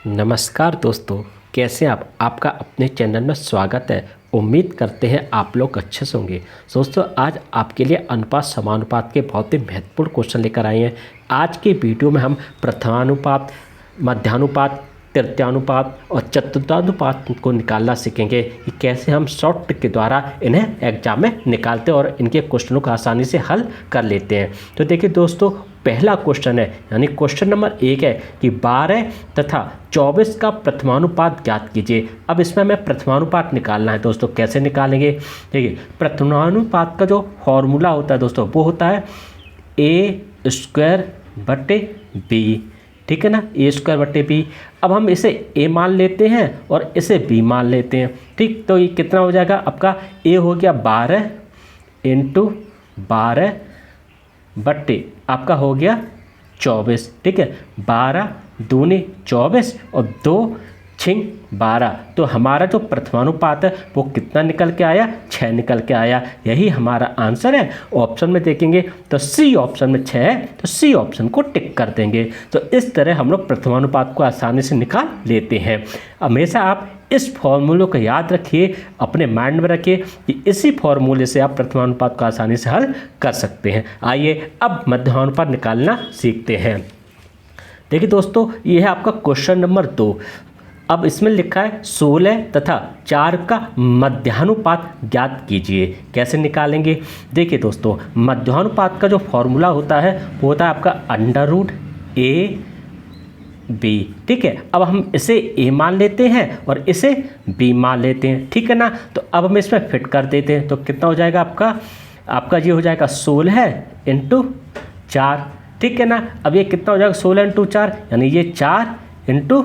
नमस्कार दोस्तों, कैसे आप? आपका अपने चैनल में स्वागत है। उम्मीद करते हैं आप लोग अच्छे से होंगे। दोस्तों, आज आपके लिए अनुपात समानुपात के बहुत ही महत्वपूर्ण क्वेश्चन लेकर आए हैं। आज की वीडियो में हम प्रथमानुपात, मध्यानुपात, तृतीयानुपात और चतुर्थानुपात को निकालना सीखेंगे कि कैसे हम शॉर्ट ट्रिक के द्वारा इन्हें एग्जाम में निकालते हैं और इनके क्वेश्चनों को आसानी से हल कर लेते हैं। तो देखिए दोस्तों, पहला क्वेश्चन है, यानी क्वेश्चन नंबर 1 है कि 12 तथा 24 का प्रथमानुपात ज्ञात कीजिए। अब इसमें हमें प्रथमानुपात निकालना है दोस्तों। कैसे निकालेंगे? देखिए, प्रथमानुपात का जो फॉर्मूला होता है दोस्तों, वो होता है a²/b। ठीक है ना, a²/b। अब हम इसे a मान लेते हैं और इसे b मान लेते हैं। ठीक, तो ये कितना हो जाएगा? आपका a हो गया 12 × 12 बट्टे आपका हो गया 24। ठीक है, 12 दूनी 24 और 2 छिंग 12। तो हमारा जो प्रथमानुपात है वो कितना निकल के आया? 6 निकल के आया। यही हमारा आंसर है। ऑप्शन में देखेंगे तो सी ऑप्शन में 6 है, तो सी ऑप्शन को टिक कर देंगे। तो इस तरह हम लोग प्रथमानुपात को आसानी से निकाल लेते हैं। हमेशा आप इस फॉर्मूले को याद रखिए, अपने माइंड में रखिए कि इसी फॉर्मूले से आप प्रथमानुपात को आसानी से हल कर सकते हैं। आइए अब मध्यानुपात निकालना सीखते हैं। देखिए दोस्तों, ये है आपका क्वेश्चन नंबर 2। अब इसमें लिखा है 16 तथा 4 का मध्यानुपात ज्ञात कीजिए। कैसे निकालेंगे? देखिए दोस्तों, मध्यानुपात का जो फॉर्मूला होता है वो होता है आपका √AB। ठीक है, अब हम इसे a मान लेते हैं और इसे b मान लेते हैं। ठीक है ना, तो अब हम इसमें फिट कर देते हैं। तो कितना हो जाएगा आपका ये हो जाएगा 16 × 4। ठीक है ना, अब ये कितना हो जाएगा? 16 × 4 यानी ये 4 ×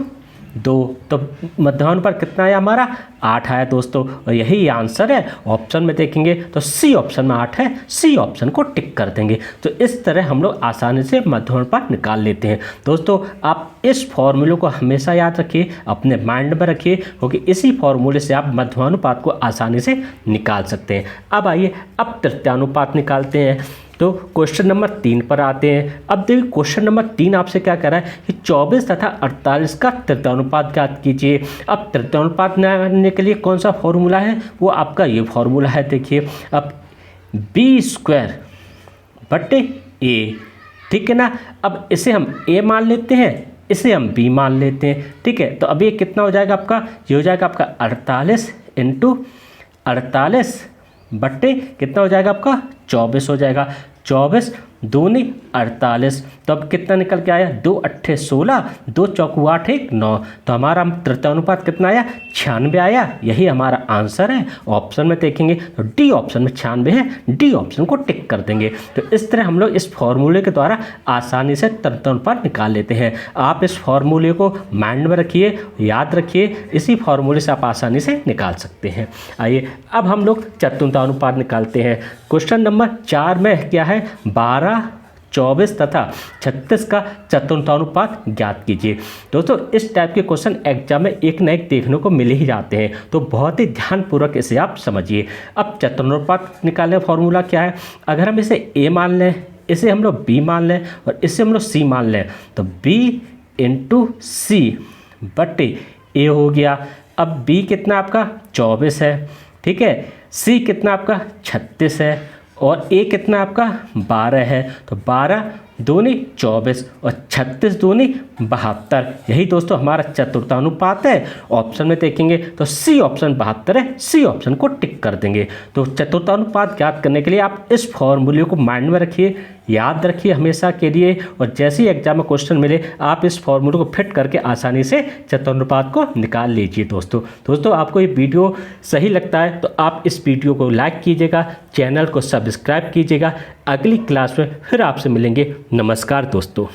2। तो मध्यानुपात कितना आया हमारा? 8 आया दोस्तों, और यही आंसर है। ऑप्शन में देखेंगे तो सी ऑप्शन में 8 है, सी ऑप्शन को टिक कर देंगे। तो इस तरह हम लोग आसानी से मध्यानुपात निकाल लेते हैं। दोस्तों, आप इस फॉर्मूले को हमेशा याद रखिए, अपने माइंड में रखिए, क्योंकि इसी फॉर्मूले से आप मध्यानुपात को आसानी से निकाल सकते हैं। अब आइए अब तृतीयानुपात निकालते हैं। तो क्वेश्चन नंबर 3 पर आते हैं। अब देखिए, क्वेश्चन नंबर 3 आपसे क्या कह रहा है कि 24 तथा 48 का तृतीयानुपात ज्ञात कीजिए। अब तृतीयानुपात निकालने के लिए कौन सा फॉर्मूला है? वो आपका ये फॉर्मूला है। देखिए, अब b²/a। ठीक है ना, अब इसे हम a मान लेते हैं, इसे हम b मान लेते हैं। ठीक है, तो अब ये कितना हो जाएगा आपका? ये हो जाएगा आपका 48 × 48 बट्टे कितना हो जाएगा आपका? 24 हो जाएगा। 24 दूनी 48। तो अब कितना निकल के आया? 2 8 16, 2 चौकू 8 1 9। तो हमारा तृतीयानुपात कितना आया? 96 आया। यही हमारा आंसर है। ऑप्शन में देखेंगे तो डी ऑप्शन में 96 है, डी ऑप्शन को टिक कर देंगे। तो इस तरह हम लोग इस फॉर्मूले के द्वारा आसानी से तृतीयानुपात निकाल लेते हैं। आप इस फॉर्मूले को माइंड में रखिए, याद रखिए, इसी फॉर्मूले से आप आसानी से निकाल सकते हैं। आइए अब हम लोग चतुर्थानुपात निकालते हैं। क्वेश्चन नंबर 4 में क्या है? 12, 24 तथा 36 का चतुर्थानुपात ज्ञात कीजिए। दोस्तों, इस टाइप के क्वेश्चन एग्जाम में एक न एक देखने को मिल ही जाते हैं, तो बहुत ही ध्यानपूर्वक इसे आप समझिए। अब चतुर्थानुपात निकालने का फॉर्मूला क्या है? अगर हम इसे a मान लें, इसे हम लोग b मान लें और इसे हम लोग c मान लें, तो b × c बट्टे a हो गया। अब b कितना आपका? 24 है। ठीक है, c कितना आपका? 36 है और a कितना आपका? 12 है। तो 12 दूनी 24 और 36 दूनी 72। यही दोस्तों हमारा चतुर्थानुपात है। ऑप्शन में देखेंगे तो सी ऑप्शन 72 है, सी ऑप्शन को टिक कर देंगे। तो चतुर्थानुपात ज्ञात करने के लिए आप इस फॉर्मूले को माइंड में रखिए, याद रखिए हमेशा के लिए, और जैसे ही एग्जाम में क्वेश्चन मिले आप इस फॉर्मूले को फिट करके आसानी से चतुर्थानुपात को निकाल लीजिए। दोस्तों आपको ये वीडियो सही लगता है तो आप इस वीडियो को लाइक कीजिएगा, चैनल को सब्सक्राइब कीजिएगा। अगली क्लास में फिर आपसे मिलेंगे। नमस्कार दोस्तों।